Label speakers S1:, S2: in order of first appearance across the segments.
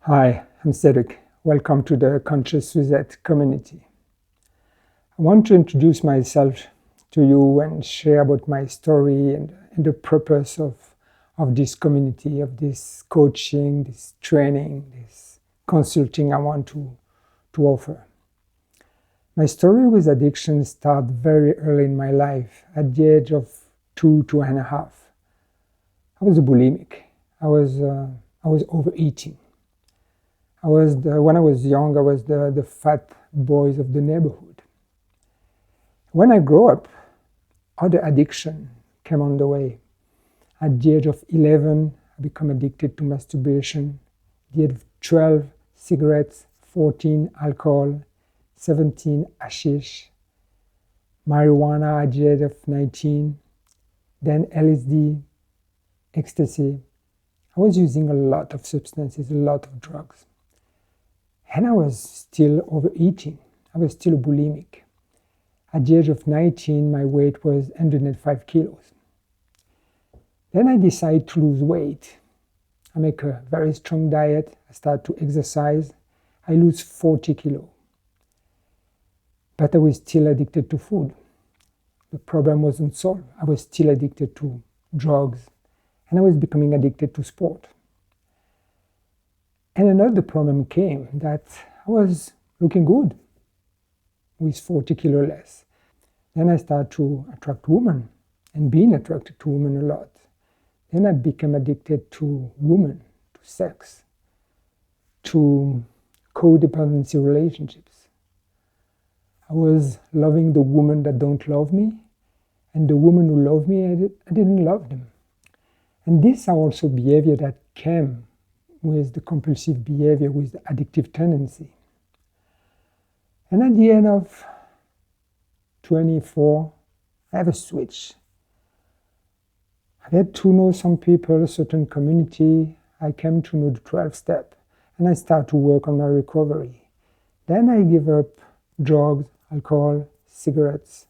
S1: Hi, I'm Sedrick. Welcome to the Conscious Suicide community. I want to introduce myself to you and share about my story and the purpose of this community, of this coaching, this training, this consulting I want to offer. My story with addiction started very early in my life, at the age of 2.5. I was a bulimic. I was overeating. When I was young, I was the fat boys of the neighborhood. When I grew up, other addiction came on the way. At the age of 11, I became addicted to masturbation. At the age of 12, cigarettes, 14, alcohol, 17, hashish, marijuana at the age of 19, then LSD, ecstasy. I was using a lot of substances, a lot of drugs. And I was still overeating. I was still bulimic. At the age of 19, my weight was 105 kilos. Then I decided to lose weight. I make a very strong diet. I start to exercise. I lose 40 kilos. But I was still addicted to food. The problem wasn't solved. I was still addicted to drugs. And I was becoming addicted to sport. And another problem came that I was looking good with 40 kilos less. Then I started to attract women and being attracted to women a lot. Then I became addicted to women, to sex, to codependency relationships. I was loving the women that don't love me, and the women who love me, I didn't love them. And these are also behavior that came with the compulsive behavior, with the addictive tendency. And at the end of 24, I have a switch. I get to know some people, a certain community. I came to know the 12 step, and I start to work on my recovery. Then I give up drugs, alcohol, cigarettes.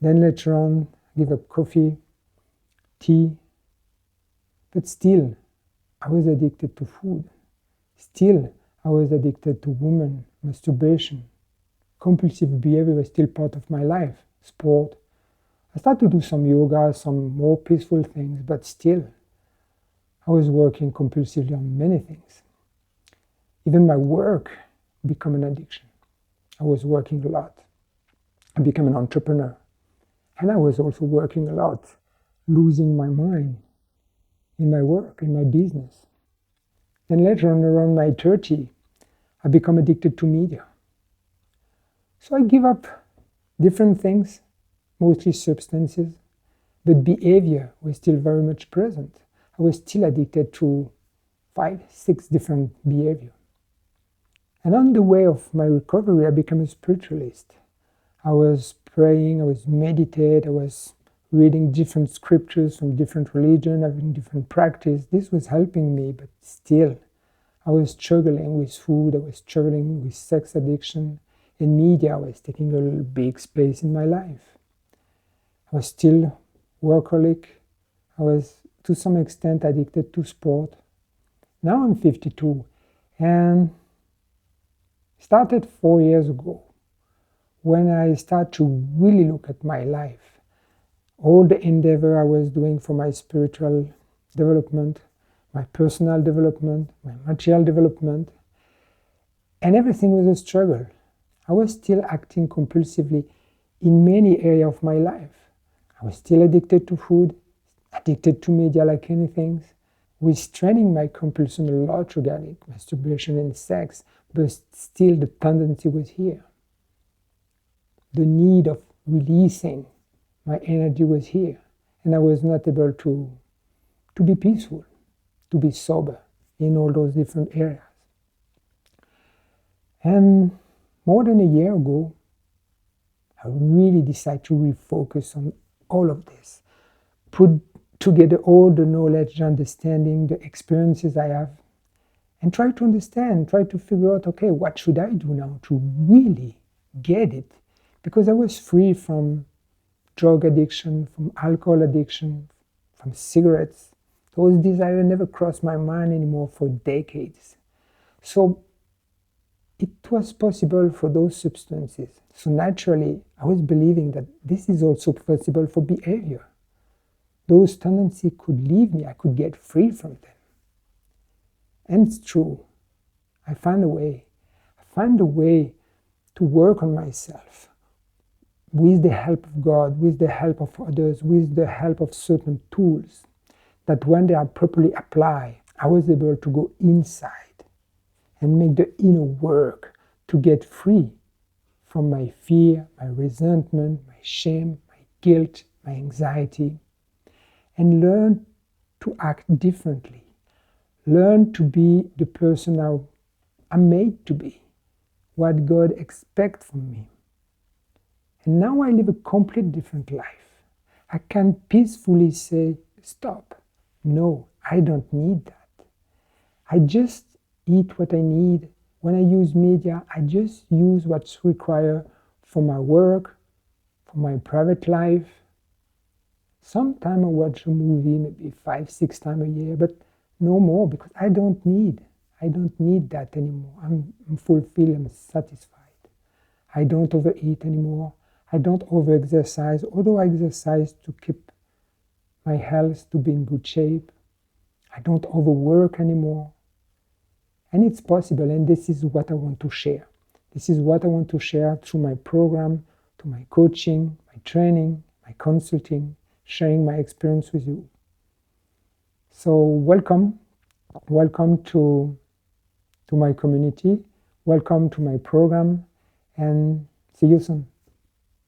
S1: Then later on, I give up coffee, tea. But still, I was addicted to food. Still, I was addicted to women, masturbation. Compulsive behavior was still part of my life, sport. I started to do some yoga, some more peaceful things, but still, I was working compulsively on many things. Even my work became an addiction. I was working a lot. I became an entrepreneur. And I was also working a lot, losing my mind in my work, in my business. Then later on, around my 30, I become addicted to media. So I give up different things, mostly substances, but behavior was still very much present. I was still addicted to 5, 6 different behaviors. And on the way of my recovery, I became a spiritualist. I was praying, I was meditating, I was reading different scriptures from different religions, having different practice. This was helping me, but still, I was struggling with food, I was struggling with sex addiction, and media was taking a big space in my life. I was still workaholic. I was, to some extent, addicted to sport. Now I'm 52, and started 4 years ago, when I started to really look at my life. All the endeavor I was doing for my spiritual development, my personal development, my material development, and everything was a struggle. I was still acting compulsively in many areas of my life. I was still addicted to food, addicted to media like anything, restraining my compulsion a lot regarding masturbation and sex, but still the tendency was here. The need of releasing my energy was here, and I was not able to be peaceful, to be sober in all those different areas. And more than a year ago, I really decided to refocus on all of this, put together all the knowledge, understanding, the experiences I have, and try to understand, try to figure out, okay, what should I do now to really get it? Because I was free from drug addiction, from alcohol addiction, from cigarettes. Those desires never crossed my mind anymore for decades. So it was possible for those substances. So naturally, I was believing that this is also possible for behavior. Those tendencies could leave me, I could get free from them. And it's true. I found a way. I found a way to work on myself with the help of God, with the help of others, with the help of certain tools, that when they are properly applied, I was able to go inside and make the inner work to get free from my fear, my resentment, my shame, my guilt, my anxiety, and learn to act differently. Learn to be the person I'm made to be, what God expects from me. And now I live a completely different life. I can peacefully say, stop. No, I don't need that. I just eat what I need. When I use media, I just use what's required for my work, for my private life. Sometimes I watch a movie maybe 5-6 times a year, but no more, because I don't need that anymore. I'm fulfilled, I'm satisfied. I don't overeat anymore. I don't over-exercise, although I exercise to keep my health to be in good shape. I don't overwork anymore. And it's possible, and this is what I want to share. This is what I want to share through my program, to my coaching, my training, my consulting, sharing my experience with you. So welcome to my community, welcome to my program, and see you soon.